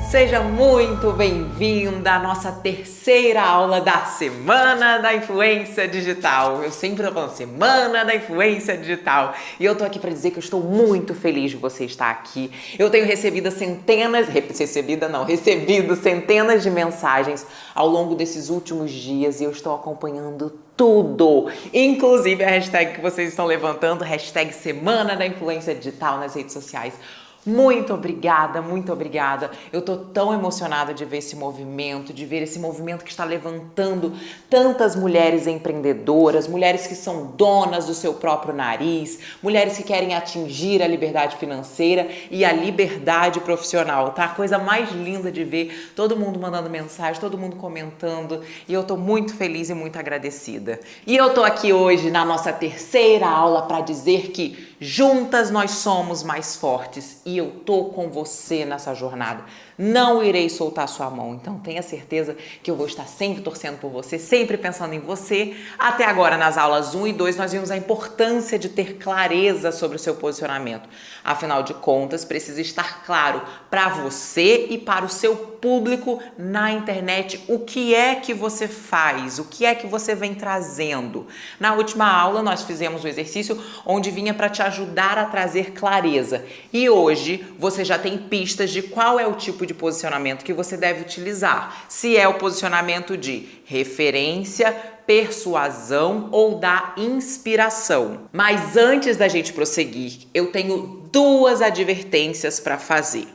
Seja muito bem-vinda à nossa terceira aula da Semana da Influência Digital. Eu sempre tô falando Semana da Influência Digital e eu tô aqui para dizer que eu estou muito feliz de você estar aqui. Eu tenho recebido centenas de mensagens ao longo desses últimos dias e eu estou acompanhando tudo, inclusive a hashtag que vocês estão levantando, hashtag Semana da Influência Digital nas redes sociais. Muito obrigada, muito obrigada. Eu tô tão emocionada de ver esse movimento, que está levantando tantas mulheres empreendedoras, mulheres que são donas do seu próprio nariz, mulheres que querem atingir a liberdade financeira e a liberdade profissional, tá? A coisa mais linda de ver, todo mundo mandando mensagem, todo mundo comentando, e eu tô muito feliz e muito agradecida. E eu tô aqui hoje na nossa terceira aula para dizer que juntas nós somos mais fortes e eu tô com você nessa jornada. Não irei soltar sua mão, então tenha certeza que eu vou estar sempre torcendo por você, sempre pensando em você. Até agora, nas aulas 1 e 2, nós vimos a importância de ter clareza sobre o seu posicionamento. Afinal de contas, precisa estar claro para você e para o seu público na internet o que é que você faz, o que é que você vem trazendo. Na última aula, nós fizemos um exercício onde vinha para te ajudar a trazer clareza. E hoje, você já tem pistas de qual é o tipo de posicionamento que você deve utilizar. Se é o posicionamento de referência, persuasão ou da inspiração. Mas antes da gente prosseguir, eu tenho duas advertências para fazer.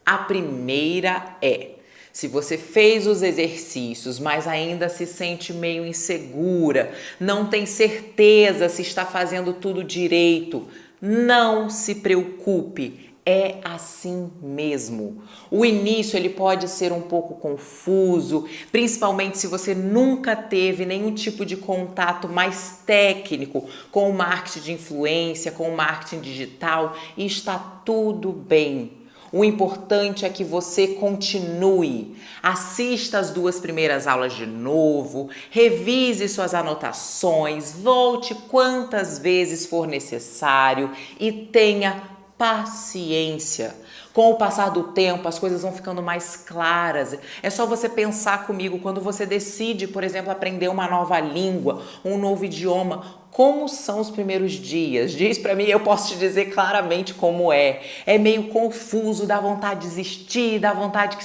A primeira é: se você fez os exercícios, mas ainda se sente meio insegura, não tem certeza se está fazendo tudo direito, não se preocupe. É assim mesmo. O início ele pode ser um pouco confuso, principalmente se você nunca teve nenhum tipo de contato mais técnico com o marketing de influência, com o marketing digital, e está tudo bem. O importante é que você continue, assista as duas primeiras aulas de novo, revise suas anotações, volte quantas vezes for necessário e tenha paciência. Com o passar do tempo, as coisas vão ficando mais claras. É só você pensar comigo quando você decide, por exemplo, aprender uma nova língua, um novo idioma. Como são os primeiros dias? Diz pra mim, eu posso te dizer claramente como é. É meio confuso, dá vontade de desistir, dá vontade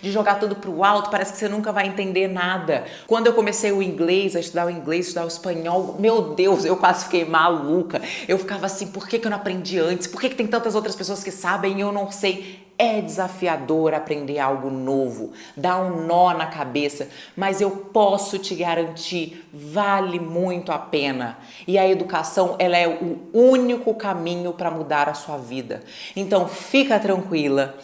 de jogar tudo pro alto, parece que você nunca vai entender nada. Quando eu comecei a estudar o inglês, estudar o espanhol, meu Deus, eu quase fiquei maluca. Eu ficava assim, por que eu não aprendi antes? Por que tem tantas outras pessoas que sabem e eu não sei? É desafiador aprender algo novo, dá um nó na cabeça, mas eu posso te garantir, vale muito a pena. E a educação, ela é o único caminho para mudar a sua vida. Então fica tranquila,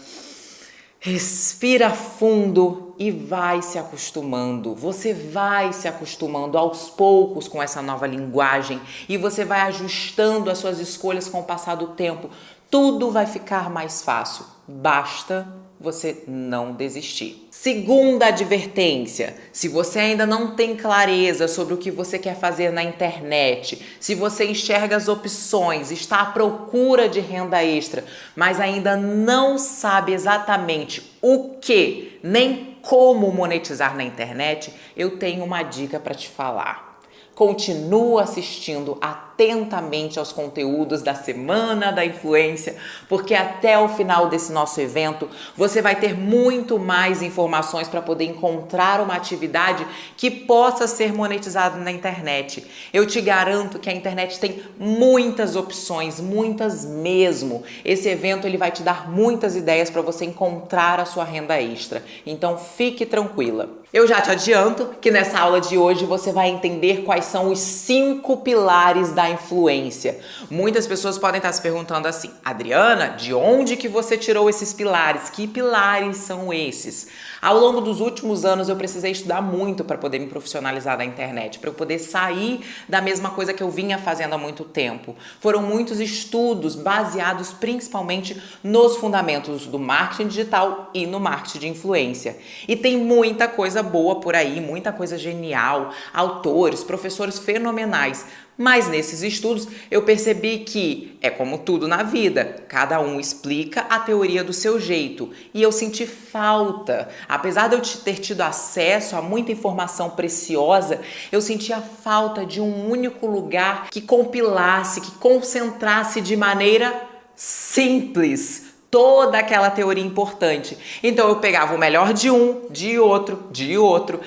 respira fundo e vai se acostumando. Você vai se acostumando aos poucos com essa nova linguagem e você vai ajustando as suas escolhas com o passar do tempo. Tudo vai ficar mais fácil, basta você não desistir. Segunda advertência: se você ainda não tem clareza sobre o que você quer fazer na internet, se você enxerga as opções, está à procura de renda extra, mas ainda não sabe exatamente o que, nem como monetizar na internet, eu tenho uma dica para te falar. Continua assistindo atentamente aos conteúdos da Semana da Influência, porque até o final desse nosso evento você vai ter muito mais informações para poder encontrar uma atividade que possa ser monetizada na internet. Eu te garanto que a internet tem muitas opções, muitas mesmo. Esse evento ele vai te dar muitas ideias para você encontrar a sua renda extra. Então fique tranquila. Eu já te adianto que nessa aula de hoje você vai entender quais são os 5 pilares da influência. Muitas pessoas podem estar se perguntando assim: Adriana, de onde que você tirou esses pilares? Que pilares são esses? Ao longo dos últimos anos eu precisei estudar muito para poder me profissionalizar na internet, para eu poder sair da mesma coisa que eu vinha fazendo há muito tempo. Foram muitos estudos baseados principalmente nos fundamentos do marketing digital e no marketing de influência. E tem muita coisa boa por aí, muita coisa genial, autores, professores fenomenais. Mas nesses estudos eu percebi que é como tudo na vida, cada um explica a teoria do seu jeito. E eu senti falta, apesar de eu ter tido acesso a muita informação preciosa, eu sentia falta de um único lugar que compilasse, que concentrasse de maneira simples toda aquela teoria importante. Então eu pegava o melhor de um, de outro,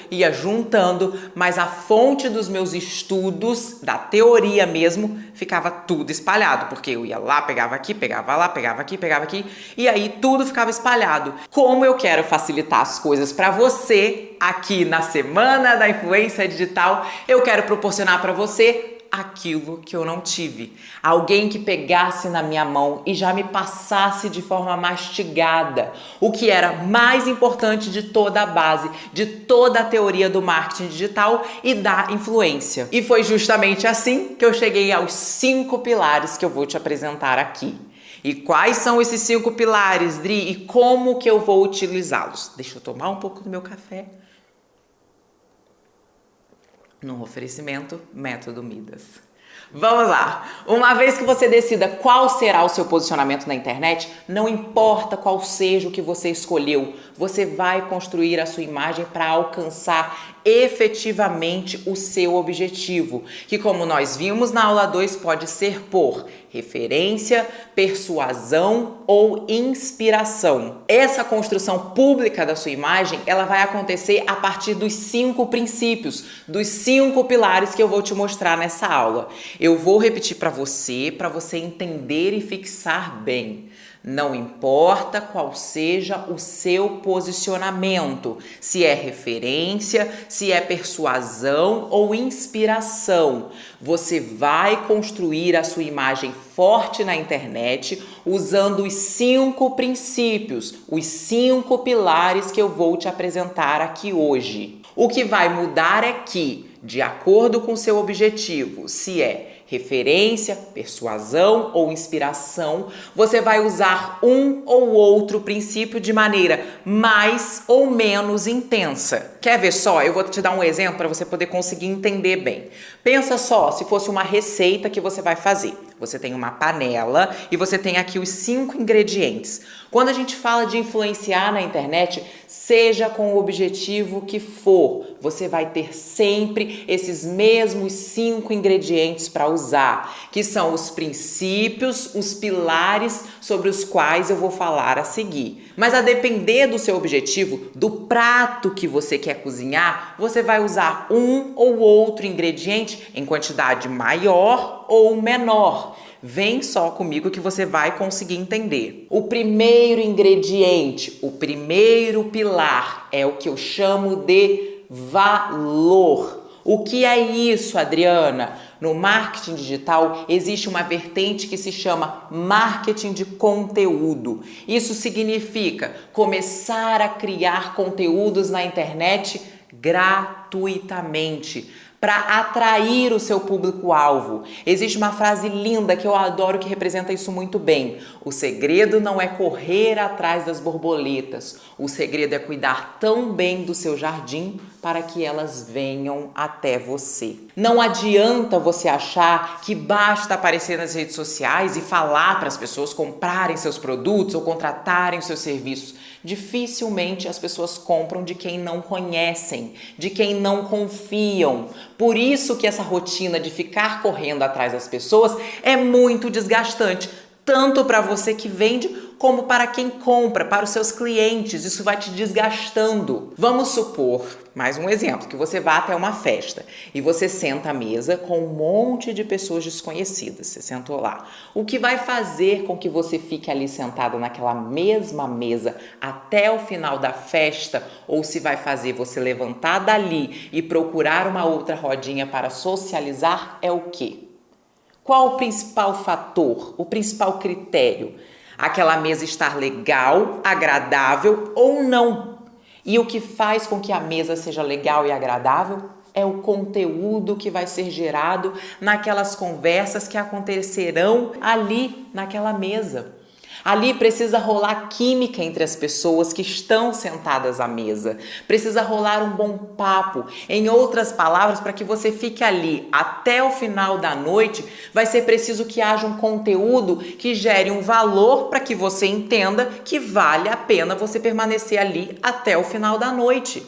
ia juntando, mas a fonte dos meus estudos, da teoria mesmo, ficava tudo espalhado, porque eu ia lá, pegava aqui, pegava lá, pegava aqui, e aí tudo ficava espalhado. Como eu quero facilitar as coisas para você, aqui na Semana da Influência Digital, eu quero proporcionar para você aquilo que eu não tive. Alguém que pegasse na minha mão e já me passasse de forma mastigada o que era mais importante de toda a base, de toda a teoria do marketing digital e da influência. E foi justamente assim que eu cheguei aos 5 pilares que eu vou te apresentar aqui. E quais são esses 5 pilares, Dri? E como que eu vou utilizá-los? Deixa eu tomar um pouco do meu café. Num oferecimento, Método Midas. Vamos lá! Uma vez que você decida qual será o seu posicionamento na internet, não importa qual seja o que você escolheu, você vai construir a sua imagem para alcançar efetivamente o seu objetivo, que, como nós vimos na aula 2, pode ser por referência, persuasão ou inspiração. Essa construção pública da sua imagem, ela vai acontecer a partir dos 5 princípios, dos 5 pilares que eu vou te mostrar nessa aula. Eu vou repetir para você entender e fixar bem. Não importa qual seja o seu posicionamento, se é referência, se é persuasão ou inspiração, você vai construir a sua imagem forte na internet usando os 5 princípios, os 5 pilares que eu vou te apresentar aqui hoje. O que vai mudar é que, de acordo com o seu objetivo, se é referência, persuasão ou inspiração, você vai usar um ou outro princípio de maneira mais ou menos intensa. Quer ver só? Eu vou te dar um exemplo para você poder conseguir entender bem. Pensa só, se fosse uma receita que você vai fazer. Você tem uma panela e você tem aqui os 5 ingredientes. Quando a gente fala de influenciar na internet, seja com o objetivo que for, você vai ter sempre esses mesmos 5 ingredientes para usar, que são os princípios, os pilares sobre os quais eu vou falar a seguir. Mas a depender do seu objetivo, do prato que você quer cozinhar, você vai usar um ou outro ingrediente em quantidade maior ou menor. Vem só comigo que você vai conseguir entender. O primeiro ingrediente, o primeiro pilar é o que eu chamo de valor. O que é isso, Adriana? No marketing digital existe uma vertente que se chama marketing de conteúdo. Isso significa começar a criar conteúdos na internet gratuitamente, para atrair o seu público-alvo. Existe uma frase linda que eu adoro que representa isso muito bem. O segredo não é correr atrás das borboletas. O segredo é cuidar tão bem do seu jardim para que elas venham até você. Não adianta você achar que basta aparecer nas redes sociais e falar para as pessoas comprarem seus produtos ou contratarem os seus serviços. Dificilmente as pessoas compram de quem não conhecem, de quem não confiam. Por isso que essa rotina de ficar correndo atrás das pessoas é muito desgastante, tanto para você que vende, como para quem compra, para os seus clientes. Isso vai te desgastando. Vamos supor, mais um exemplo, que você vá até uma festa e você senta à mesa com um monte de pessoas desconhecidas. Você sentou lá. O que vai fazer com que você fique ali sentada naquela mesma mesa até o final da festa, ou se vai fazer você levantar dali e procurar uma outra rodinha para socializar, é o quê? Qual o principal fator, o principal critério? Aquela mesa estar legal, agradável ou não? E o que faz com que a mesa seja legal e agradável é o conteúdo que vai ser gerado naquelas conversas que acontecerão ali naquela mesa. Ali precisa rolar química entre as pessoas que estão sentadas à mesa. Precisa rolar um bom papo. Em outras palavras, para que você fique ali até o final da noite, vai ser preciso que haja um conteúdo que gere um valor para que você entenda que vale a pena você permanecer ali até o final da noite.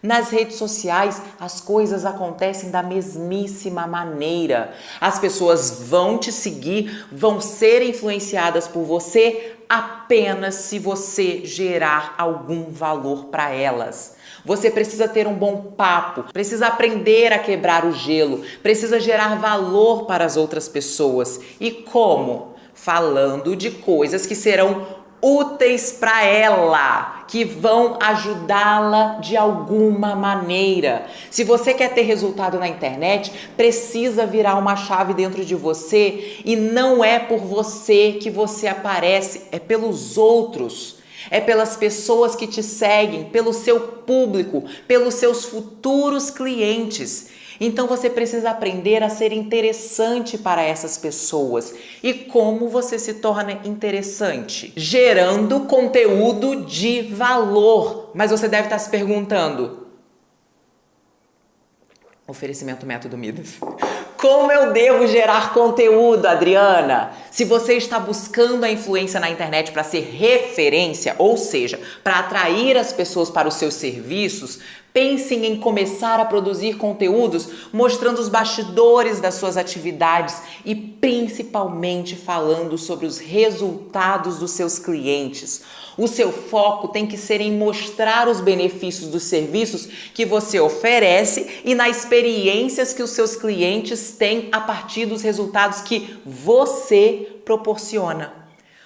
Nas redes sociais, as coisas acontecem da mesmíssima maneira. As pessoas vão te seguir, vão ser influenciadas por você apenas se você gerar algum valor para elas. Você precisa ter um bom papo, precisa aprender a quebrar o gelo, precisa gerar valor para as outras pessoas. E como? Falando de coisas que serão úteis para ela, que vão ajudá-la de alguma maneira. Se você quer ter resultado na internet, precisa virar uma chave dentro de você e não é por você que você aparece, é pelos outros. É pelas pessoas que te seguem, pelo seu público, pelos seus futuros clientes. Então você precisa aprender a ser interessante para essas pessoas. E como você se torna interessante? Gerando conteúdo de valor. Mas você deve estar se perguntando: oferecimento Método Midas. Como eu devo gerar conteúdo, Adriana? Se você está buscando a influência na internet para ser referência, ou seja, para atrair as pessoas para os seus serviços, pensem em começar a produzir conteúdos mostrando os bastidores das suas atividades e principalmente falando sobre os resultados dos seus clientes. O seu foco tem que ser em mostrar os benefícios dos serviços que você oferece e nas experiências que os seus clientes têm a partir dos resultados que você proporciona.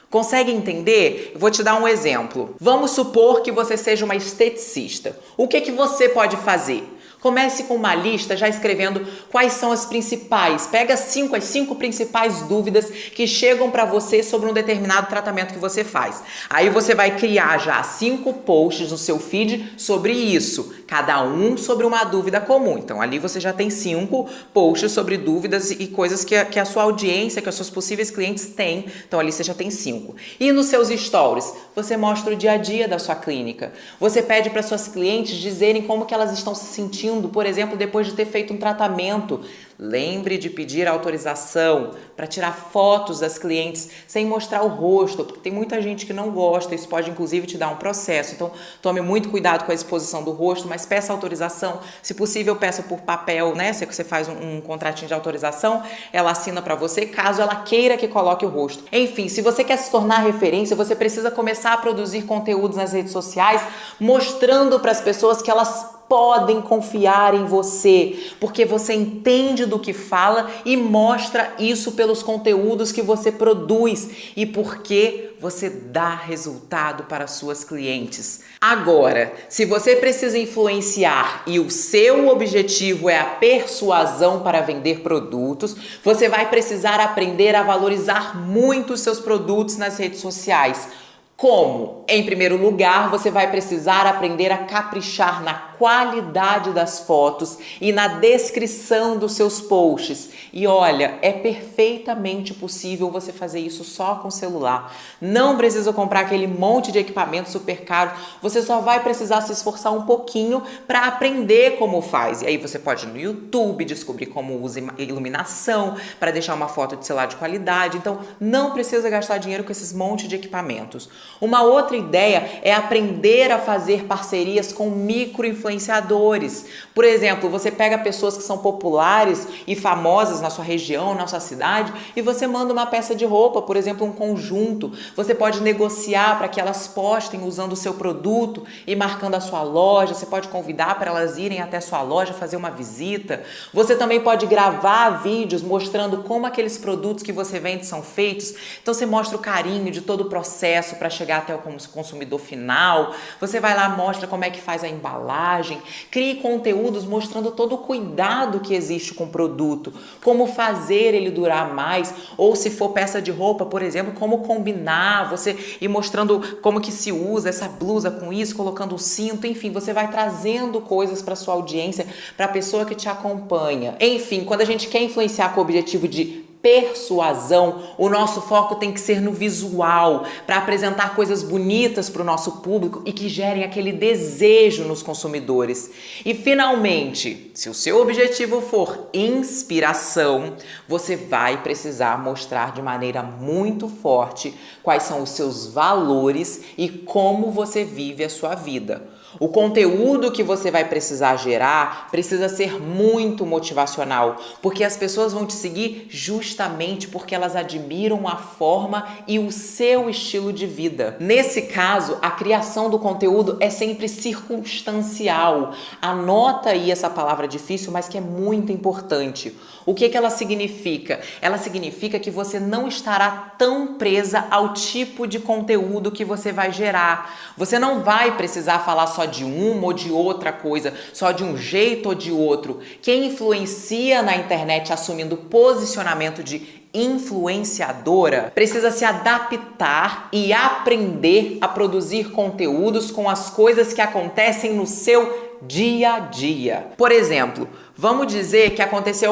Consegue entender? Eu vou te dar um exemplo. Vamos supor que você seja uma esteticista. O que você pode fazer? Comece com uma lista já escrevendo quais são as principais. Pega as 5 principais dúvidas que chegam para você sobre um determinado tratamento que você faz. Aí você vai criar já 5 posts no seu feed sobre isso, cada um sobre uma dúvida comum. Então ali você já tem 5 posts sobre dúvidas e coisas que a sua audiência, que os seus possíveis clientes têm. Então ali você já tem 5. E nos seus stories, você mostra o dia a dia da sua clínica. Você pede para suas clientes dizerem como que elas estão se sentindo, por exemplo, depois de ter feito um tratamento. Lembre de pedir autorização para tirar fotos das clientes sem mostrar o rosto, porque tem muita gente que não gosta, isso pode inclusive te dar um processo. Então, tome muito cuidado com a exposição do rosto, mas peça autorização. Se possível, peça por papel, né? Se você faz um contratinho de autorização, ela assina para você, caso ela queira que coloque o rosto. Enfim, se você quer se tornar referência, você precisa começar a produzir conteúdos nas redes sociais, mostrando para as pessoas que elas podem confiar em você, porque você entende do que fala e mostra isso pelos conteúdos que você produz e porque você dá resultado para suas clientes. Agora, se você precisa influenciar e o seu objetivo é a persuasão para vender produtos, você vai precisar aprender a valorizar muito os seus produtos nas redes sociais. Como? Em primeiro lugar, você vai precisar aprender a caprichar na qualidade das fotos e na descrição dos seus posts. E olha, é perfeitamente possível você fazer isso só com o celular. Não precisa comprar aquele monte de equipamento super caro. Você só vai precisar se esforçar um pouquinho para aprender como faz. E aí você pode ir no YouTube descobrir como usa iluminação para deixar uma foto de celular de qualidade. Então, não precisa gastar dinheiro com esses monte de equipamentos. Uma outra ideia é aprender a fazer parcerias com micro-influenciadores. Por exemplo, você pega pessoas que são populares e famosas na sua região, na sua cidade, e você manda uma peça de roupa, por exemplo, um conjunto. Você pode negociar para que elas postem usando o seu produto e marcando a sua loja. Você pode convidar para elas irem até a sua loja fazer uma visita. Você também pode gravar vídeos mostrando como aqueles produtos que você vende são feitos. Então você mostra o carinho de todo o processo para chegar até o consumidor final. Você vai lá, mostra como é que faz a embalagem. Crie conteúdos mostrando todo o cuidado que existe com o produto, como fazer ele durar mais, ou se for peça de roupa, por exemplo, como combinar, você ir mostrando como que se usa essa blusa com isso, colocando o cinto, enfim, você vai trazendo coisas para sua audiência, para a pessoa que te acompanha. Enfim, quando a gente quer influenciar com o objetivo de persuasão, o nosso foco tem que ser no visual, para apresentar coisas bonitas para o nosso público e que gerem aquele desejo nos consumidores. E finalmente, se o seu objetivo for inspiração, você vai precisar mostrar de maneira muito forte quais são os seus valores e como você vive a sua vida. O conteúdo que você vai precisar gerar precisa ser muito motivacional, porque as pessoas vão te seguir justamente porque elas admiram a forma e o seu estilo de vida. Nesse caso, a criação do conteúdo é sempre circunstancial. Anota aí essa palavra difícil, mas que é muito importante. O que ela significa? Ela significa que você não estará tão presa ao tipo de conteúdo que você vai gerar. Você não vai precisar falar só de uma ou de outra coisa, só de um jeito ou de outro. Quem influencia na internet assumindo posicionamento de influenciadora precisa se adaptar e aprender a produzir conteúdos com as coisas que acontecem no seu dia a dia. Por exemplo, vamos dizer que aconteceu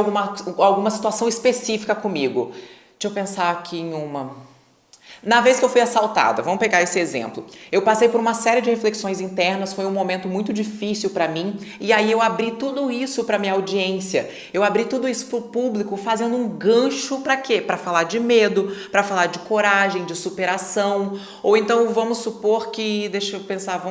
alguma situação específica comigo. Deixa eu pensar aqui em uma. Na vez que eu fui assaltada, vamos pegar esse exemplo. Eu passei por uma série de reflexões internas, foi um momento muito difícil para mim, e aí eu abri tudo isso para minha audiência. Eu abri tudo isso para o público, fazendo um gancho para quê? Para falar de medo, para falar de coragem, de superação. Ou então vamos supor que, deixa eu pensar,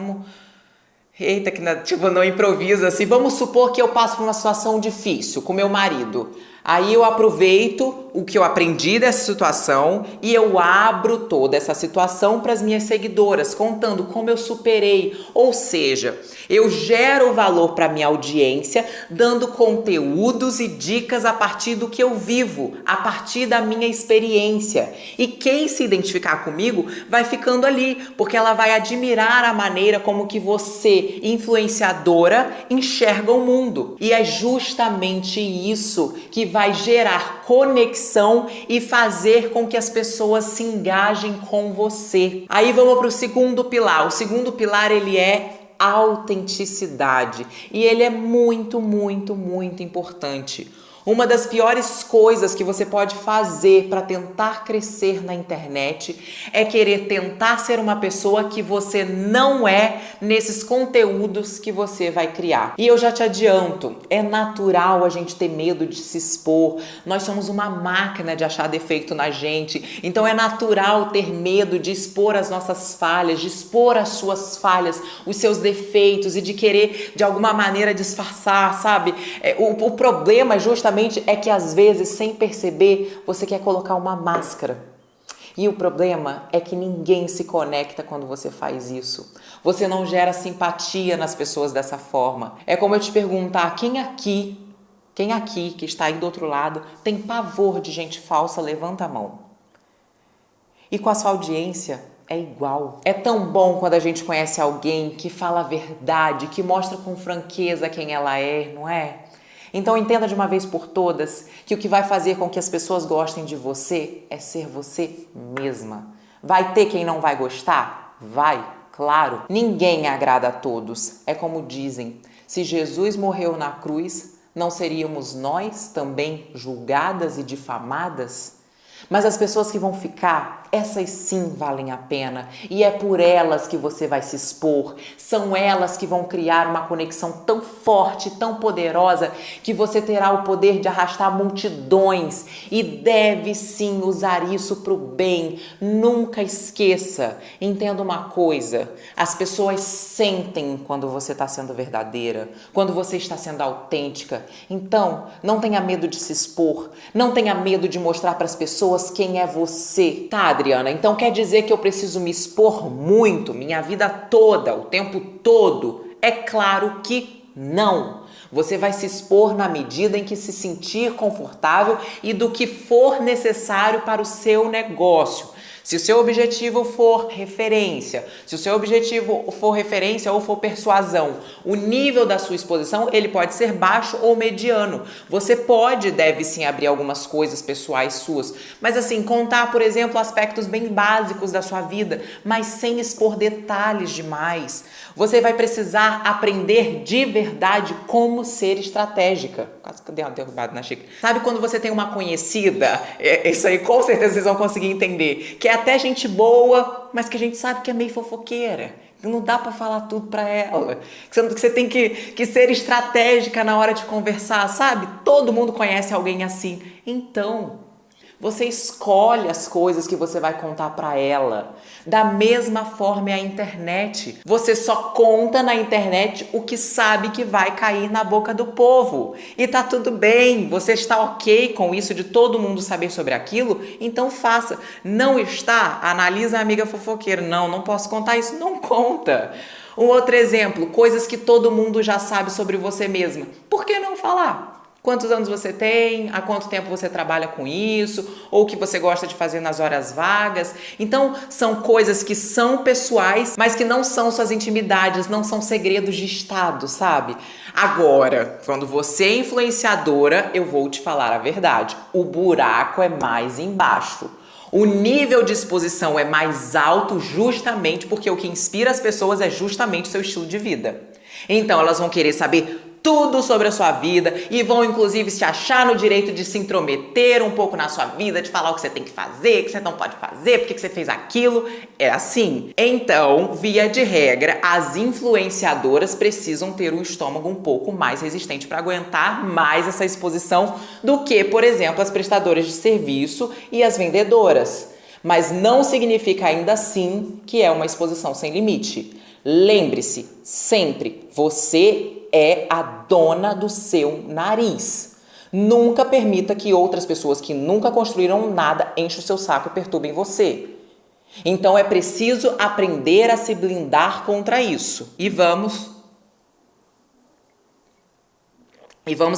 eita, que tipo, não improviso assim. Vamos supor que eu passo por uma situação difícil com meu marido. Aí eu aproveito o que eu aprendi dessa situação e eu abro toda essa situação para as minhas seguidoras, contando como eu superei. Ou seja, eu gero valor para minha audiência, dando conteúdos e dicas a partir do que eu vivo, a partir da minha experiência. E quem se identificar comigo vai ficando ali, porque ela vai admirar a maneira como que você, influenciadora, enxerga o mundo. E é justamente isso que vai gerar conexão e fazer com que as pessoas se engajem com você. Aí vamos para o segundo pilar. O segundo pilar, ele é autenticidade. E ele é muito, muito, muito importante. Uma das piores coisas que você pode fazer para tentar crescer na internet é querer tentar ser uma pessoa que você não é nesses conteúdos que você vai criar. E eu já te adianto, é natural a gente ter medo de se expor. Nós somos uma máquina de achar defeito na gente. Então é natural ter medo de expor as nossas falhas, de expor as suas falhas, os seus defeitos e de querer de alguma maneira disfarçar, sabe? O problema justamente é que às vezes, sem perceber, você quer colocar uma máscara. E o problema é que ninguém se conecta quando você faz isso. Você não gera simpatia nas pessoas dessa forma. É como eu te perguntar, quem aqui que está aí do outro lado tem pavor de gente falsa? Levanta a mão. E com a sua audiência é igual. É tão bom quando a gente conhece alguém que fala a verdade, que mostra com franqueza quem ela é, não é? Então entenda de uma vez por todas que o que vai fazer com que as pessoas gostem de você é ser você mesma. Vai ter quem não vai gostar? Vai, claro. Ninguém agrada a todos. É como dizem, se Jesus morreu na cruz, não seríamos nós também julgadas e difamadas? Mas as pessoas que vão ficar, essas sim valem a pena. E é por elas que você vai se expor. São elas que vão criar uma conexão tão forte, tão poderosa, que você terá o poder de arrastar multidões. E deve sim usar isso para o bem. Nunca esqueça. Entenda uma coisa. As pessoas sentem quando você está sendo verdadeira, quando você está sendo autêntica. Então, não tenha medo de se expor. Não tenha medo de mostrar para as pessoas quem é você. Tá, Adriana, então quer dizer que eu preciso me expor muito, minha vida toda, o tempo todo? É claro que não. Você vai se expor na medida em que se sentir confortável e do que for necessário para o seu negócio. Se o seu objetivo for referência, se o seu objetivo for referência ou for persuasão, o nível da sua exposição, ele pode ser baixo ou mediano. Você deve sim abrir algumas coisas pessoais suas, mas assim, contar, por exemplo, aspectos bem básicos da sua vida, mas sem expor detalhes demais. Você vai precisar aprender de verdade como ser estratégica. Quase que eu dei uma derrubada na xícara. Sabe quando você tem uma conhecida, isso aí com certeza vocês vão conseguir entender, que é até gente boa, mas que a gente sabe que é meio fofoqueira. Não dá pra falar tudo pra ela. Que você tem que ser estratégica na hora de conversar, sabe? Todo mundo conhece alguém assim. Então, você escolhe as coisas que você vai contar pra ela. Da mesma forma é a internet. Você só conta na internet o que sabe que vai cair na boca do povo. E tá tudo bem, você está ok com isso de todo mundo saber sobre aquilo, então faça. Não está? Analisa a amiga fofoqueira. Não posso contar isso. Não conta. Um outro exemplo, coisas que todo mundo já sabe sobre você mesma. Por que não falar? Quantos anos você tem, há quanto tempo você trabalha com isso, ou o que você gosta de fazer nas horas vagas. Então, são coisas que são pessoais, mas que não são suas intimidades, não são segredos de estado, sabe? Agora, quando você é influenciadora, eu vou te falar a verdade. O buraco é mais embaixo. O nível de exposição é mais alto justamente porque o que inspira as pessoas é justamente o seu estilo de vida. Então, elas vão querer saber tudo sobre a sua vida e vão inclusive se achar no direito de se intrometer um pouco na sua vida, de falar o que você tem que fazer, o que você não pode fazer, por que você fez aquilo. É assim. Então, via de regra, as influenciadoras precisam ter um estômago um pouco mais resistente para aguentar mais essa exposição do que, por exemplo, as prestadoras de serviço e as vendedoras. Mas não significa ainda assim que é uma exposição sem limite. Lembre-se, sempre, você é a dona do seu nariz. Nunca permita que outras pessoas que nunca construíram nada enchem o seu saco e perturbem você. Então é preciso aprender a se blindar contra isso. E vamos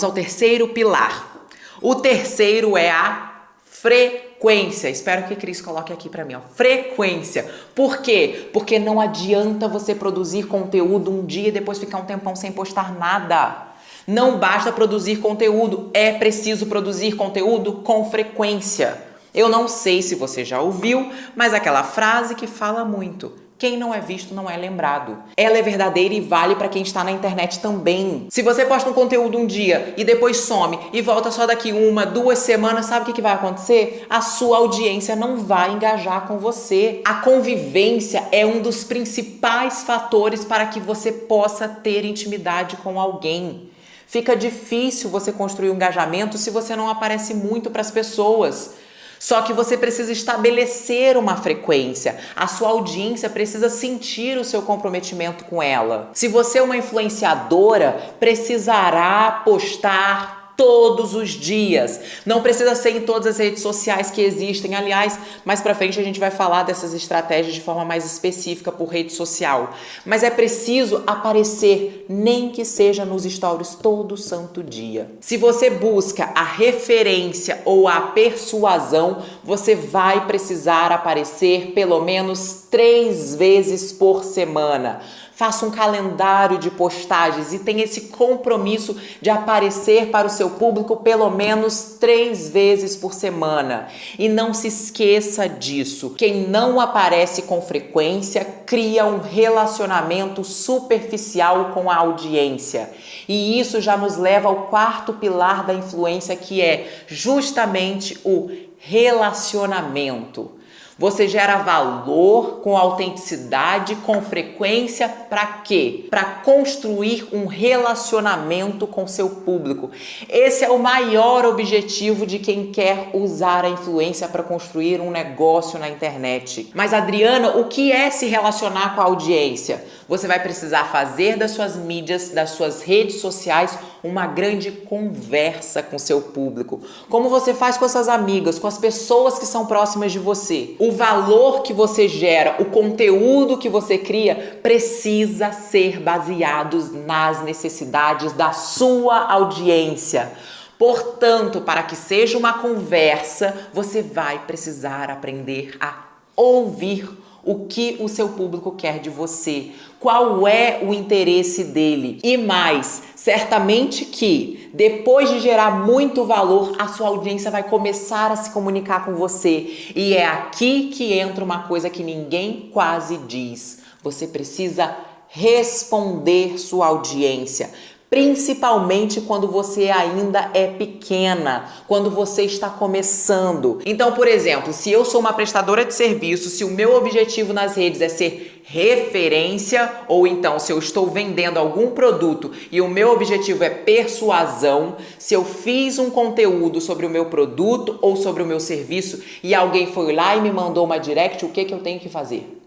ao terceiro pilar. O terceiro é a frequência. Espero que Cris coloque aqui pra mim, ó. Frequência. Por quê? Porque não adianta você produzir conteúdo um dia e depois ficar um tempão sem postar nada. Não basta produzir conteúdo, é preciso produzir conteúdo com frequência. Eu não sei se você já ouviu, mas aquela frase que fala muito: quem não é visto não é lembrado. Ela é verdadeira e vale para quem está na internet também. Se você posta um conteúdo um dia e depois some e volta só daqui 1, 2 semanas, sabe o que vai acontecer? A sua audiência não vai engajar com você. A convivência é um dos principais fatores para que você possa ter intimidade com alguém. Fica difícil você construir um engajamento se você não aparece muito para as pessoas. Só que você precisa estabelecer uma frequência. A sua audiência precisa sentir o seu comprometimento com ela. Se você é uma influenciadora, precisará postar todos os dias. Não precisa ser em todas as redes sociais que existem. Aliás, mais pra frente a gente vai falar dessas estratégias de forma mais específica por rede social. Mas é preciso aparecer, nem que seja nos stories todo santo dia. Se você busca a referência ou a persuasão, você vai precisar aparecer pelo menos 3 vezes por semana. Faça um calendário de postagens e tenha esse compromisso de aparecer para o seu público pelo menos 3 vezes por semana. E não se esqueça disso. Quem não aparece com frequência cria um relacionamento superficial com a audiência. E isso já nos leva ao 4º pilar da influência, que é justamente o relacionamento. Você gera valor com autenticidade, com frequência, para quê? Para construir um relacionamento com seu público. Esse é o maior objetivo de quem quer usar a influência para construir um negócio na internet. Mas, Adriana, o que é se relacionar com a audiência? Você vai precisar fazer das suas mídias, das suas redes sociais, uma grande conversa com seu público. Como você faz com as suas amigas, com as pessoas que são próximas de você. O valor que você gera, o conteúdo que você cria, precisa ser baseado nas necessidades da sua audiência. Portanto, para que seja uma conversa, você vai precisar aprender a ouvir o que o seu público quer de você, qual é o interesse dele. E mais, certamente que depois de gerar muito valor, a sua audiência vai começar a se comunicar com você. E é aqui que entra uma coisa que ninguém quase diz. Você precisa responder sua audiência. Principalmente quando você ainda é pequena, quando você está começando. Então, por exemplo, se eu sou uma prestadora de serviço, se o meu objetivo nas redes é ser referência, ou então se eu estou vendendo algum produto e o meu objetivo é persuasão, se eu fiz um conteúdo sobre o meu produto ou sobre o meu serviço e alguém foi lá e me mandou uma direct, o que eu tenho que fazer?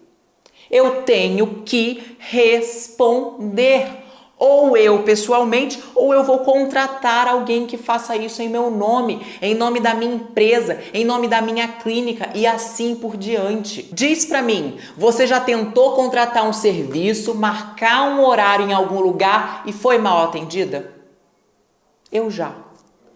Eu tenho que responder. Ou eu pessoalmente, ou eu vou contratar alguém que faça isso em meu nome, em nome da minha empresa, em nome da minha clínica e assim por diante. Diz pra mim, você já tentou contratar um serviço, marcar um horário em algum lugar e foi mal atendida? Eu já.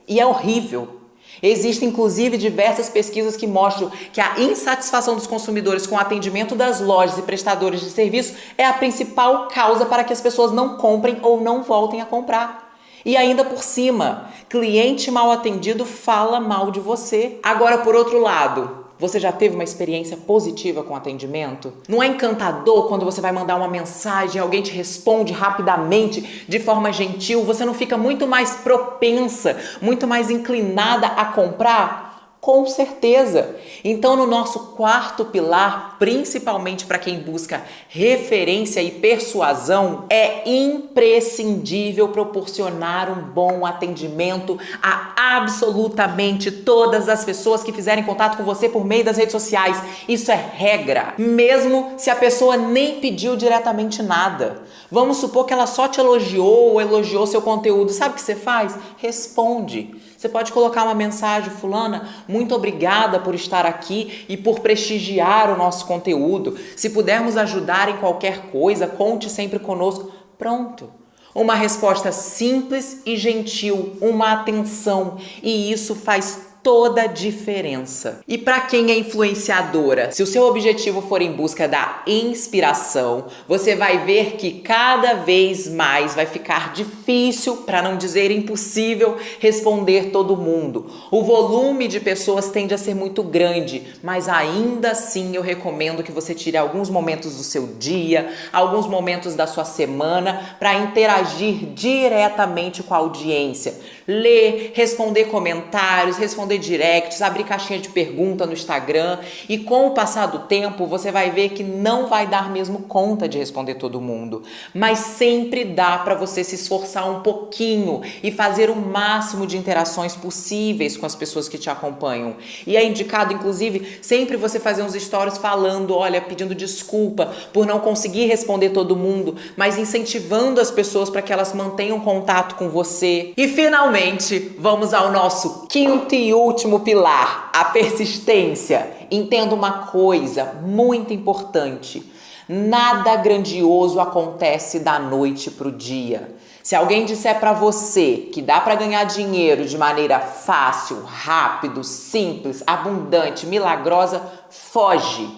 E é horrível. Existem, inclusive, diversas pesquisas que mostram que a insatisfação dos consumidores com o atendimento das lojas e prestadores de serviço é a principal causa para que as pessoas não comprem ou não voltem a comprar. E ainda por cima, cliente mal atendido fala mal de você. Agora, por outro lado, você já teve uma experiência positiva com atendimento? Não é encantador quando você vai mandar uma mensagem e alguém te responde rapidamente, de forma gentil? Você não fica muito mais propensa, muito mais inclinada a comprar? Com certeza. Então, no nosso quarto pilar, principalmente para quem busca referência e persuasão, é imprescindível proporcionar um bom atendimento a absolutamente todas as pessoas que fizerem contato com você por meio das redes sociais. Isso é regra, mesmo se a pessoa nem pediu diretamente nada. Vamos supor que ela só te elogiou ou elogiou seu conteúdo. Sabe o que você faz? Responde. Você pode colocar uma mensagem, fulana, muito obrigada por estar aqui e por prestigiar o nosso conteúdo. Se pudermos ajudar em qualquer coisa, conte sempre conosco. Pronto. Uma resposta simples e gentil, uma atenção. E isso faz toda a diferença. E para quem é influenciadora, se o seu objetivo for em busca da inspiração, você vai ver que cada vez mais vai ficar difícil, para não dizer impossível, responder todo mundo. O volume de pessoas tende a ser muito grande, mas ainda assim eu recomendo que você tire alguns momentos do seu dia, alguns momentos da sua semana para interagir diretamente com a audiência. Ler, responder comentários, responder directs, abrir caixinha de pergunta no Instagram, e com o passar do tempo você vai ver que não vai dar mesmo conta de responder todo mundo, mas sempre dá para você se esforçar um pouquinho e fazer o máximo de interações possíveis com as pessoas que te acompanham. E é indicado, inclusive, sempre você fazer uns stories falando, olha, pedindo desculpa por não conseguir responder todo mundo, mas incentivando as pessoas para que elas mantenham contato com você. E finalmente, vamos ao nosso quinto e último pilar, a persistência. Entenda uma coisa muito importante: nada grandioso acontece da noite para o dia. Se alguém disser para você que dá para ganhar dinheiro de maneira fácil, rápido, simples, abundante, milagrosa, foge.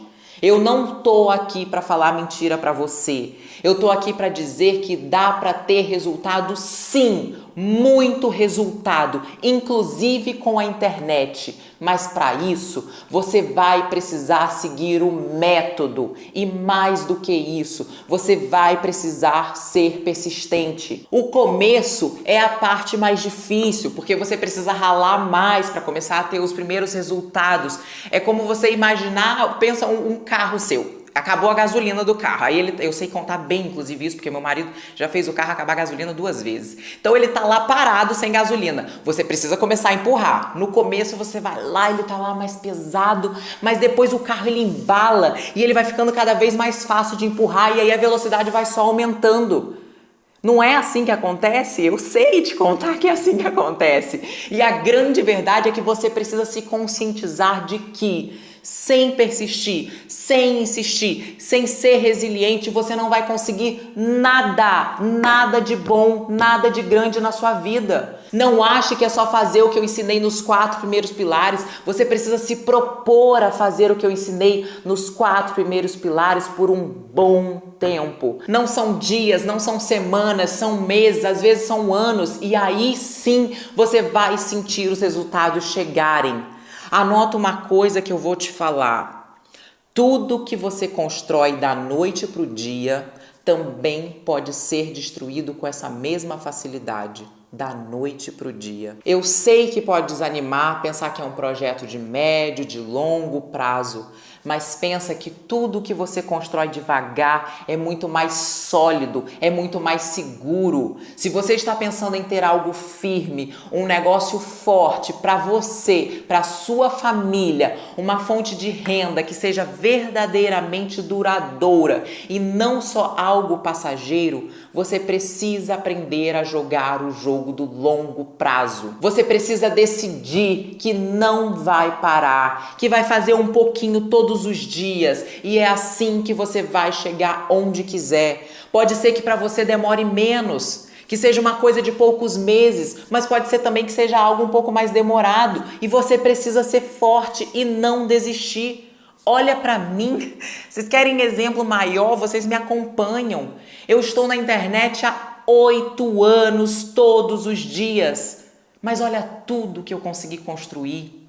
Eu não tô aqui para falar mentira para você. Eu tô aqui para dizer que dá para ter resultado, sim, muito resultado, inclusive com a internet. Mas para isso, você vai precisar seguir o método e, mais do que isso, você vai precisar ser persistente. O começo é a parte mais difícil, porque você precisa ralar mais para começar a ter os primeiros resultados. É como você imaginar, pensa um carro seu. Acabou a gasolina do carro. Aí eu sei contar bem, inclusive, isso, porque meu marido já fez o carro acabar a gasolina 2 vezes. Então ele tá lá parado sem gasolina. Você precisa começar a empurrar. No começo você vai lá, ele tá lá mais pesado, mas depois o carro ele embala e ele vai ficando cada vez mais fácil de empurrar, e aí a velocidade vai só aumentando. Não é assim que acontece? Eu sei te contar que é assim que acontece. E a grande verdade é que você precisa se conscientizar de que sem persistir, sem insistir, sem ser resiliente, você não vai conseguir nada, nada de bom, nada de grande na sua vida. Não ache que é só fazer o que eu ensinei nos 4 primeiros pilares. Você precisa se propor a fazer o que eu ensinei nos 4 primeiros pilares por um bom tempo. Não são dias, não são semanas, são meses, às vezes são anos. E aí sim você vai sentir os resultados chegarem. Anota uma coisa que eu vou te falar. Tudo que você constrói da noite para o dia também pode ser destruído com essa mesma facilidade. Da noite para o dia. Eu sei que pode desanimar, pensar que é um projeto de médio, de longo prazo, mas pensa que tudo que você constrói devagar é muito mais sólido, é muito mais seguro. Se você está pensando em ter algo firme, um negócio forte para você, para sua família, uma fonte de renda que seja verdadeiramente duradoura e não só algo passageiro, você precisa aprender a jogar o jogo do longo prazo. Você precisa decidir que não vai parar, que vai fazer um pouquinho todos os dias e é assim que você vai chegar onde quiser. Pode ser que para você demore menos, que seja uma coisa de poucos meses, mas pode ser também que seja algo um pouco mais demorado e você precisa ser forte e não desistir. Olha para mim, vocês querem exemplo maior? Vocês me acompanham. Eu estou na internet há 8 anos, todos os dias. Mas olha tudo que eu consegui construir.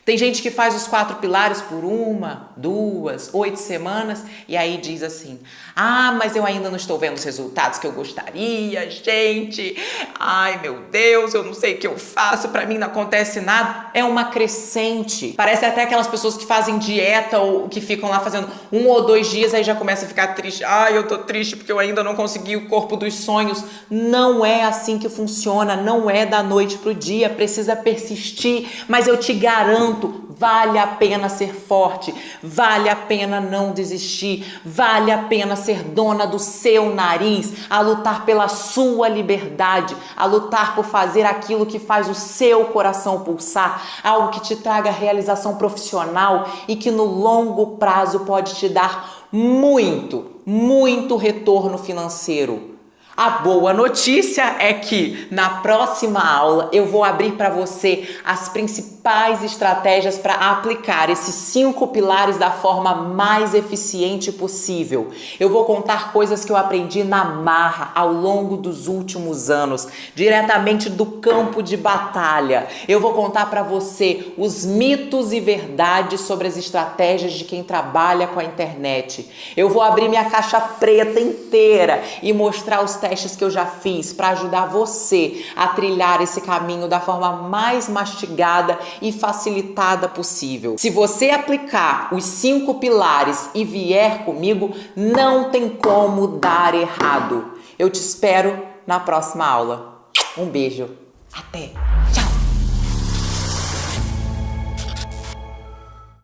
Tem gente que faz os 4 pilares por 1, 2, 8 semanas e aí diz assim: ah, mas eu ainda não estou vendo os resultados que eu gostaria, gente. Ai, meu Deus, eu não sei o que eu faço, pra mim não acontece nada. É uma crescente. Parece até aquelas pessoas que fazem dieta ou que ficam lá fazendo 1 ou 2 dias aí já começa a ficar triste. Ai, eu tô triste porque eu ainda não consegui o corpo dos sonhos. Não é assim que funciona, não é da noite pro dia, precisa persistir, mas eu te garanto, vale a pena ser forte, vale a pena não desistir, vale a pena ser dona do seu nariz, a lutar pela sua liberdade, a lutar por fazer aquilo que faz o seu coração pulsar, algo que te traga realização profissional e que no longo prazo pode te dar muito, muito retorno financeiro. A boa notícia é que na próxima aula eu vou abrir para você as principais estratégias para aplicar esses 5 pilares da forma mais eficiente possível. Eu vou contar coisas que eu aprendi na marra ao longo dos últimos anos, diretamente do campo de batalha. Eu vou contar para você os mitos e verdades sobre as estratégias de quem trabalha com a internet. Eu vou abrir minha caixa preta inteira e mostrar os testes que eu já fiz para ajudar você a trilhar esse caminho da forma mais mastigada e facilitada possível. Se você aplicar os 5 pilares e vier comigo, não tem como dar errado. Eu te espero na próxima aula. Um beijo. Até!